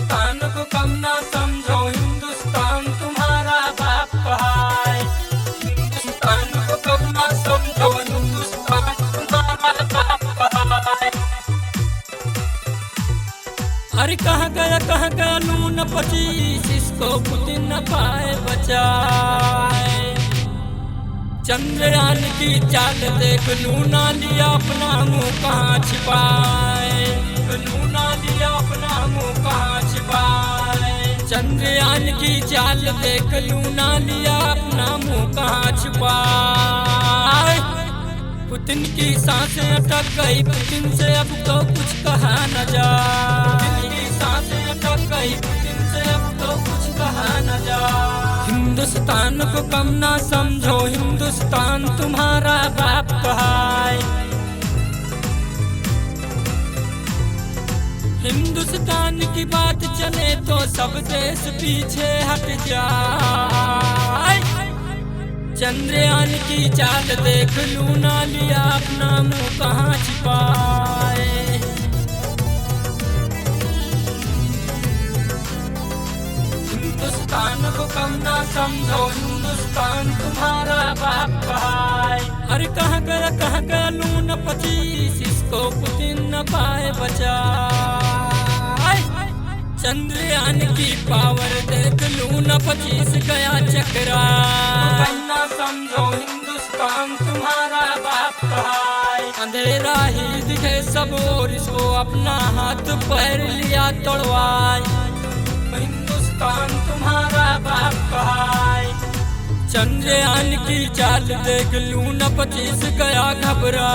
हिंदुस्तान को कम ना समझो, हिंदुस्तान तुम्हारा बाप है। हिंदुस्तान को कम ना समझो, हिंदुस्तान तुम्हारा बाप है। अरे कहाँ गया लून 25, इसको पुतिन न पाए बचाए। चंद्रयान की चाल देख लूना लिया अपना मुँह कहाँ छिपाए। लूना लिया अपना मुँह कहाँ छिपाए। चंद्रयान की चाल देख लूना लिया अपना मुँह कहाँ छिपाए। पुतिन की सांसें अटक गई, पुतिन से अब तो कुछ कहा न जाए। पुतिन की सांसें अटक गई, पुतिन से अब तो कुछ कहा न जाए। हिंदुस्तान को कम ना समझो, हिंदुस्तान तुम्हारा बाप है। हिंदुस्तान की बात चले तो सब देश पीछे हट जाए। चंद्रयान की चाल देख लूना लिया अपना मुँह कहाँ छिपाए। हिंदुस्तान को कम ना समझो, हिंदुस्तान तुम्हारा बाप है। अरे कहाँ गया लून 25, इसको पुतिन न पाए बचाए। चंद्रयान की पावर देख लून 25 गया चकरा। कम ना समझो, हिंदुस्तान तुम्हारा बाप है। अंधेरा ही दिखे सब और इसको अपना हाथ पैर लिया तोड़वाए। हिंदुस्तान तुम्हारा बाप है। चंद्रयान की चाल देख लून 25 गया घबरा।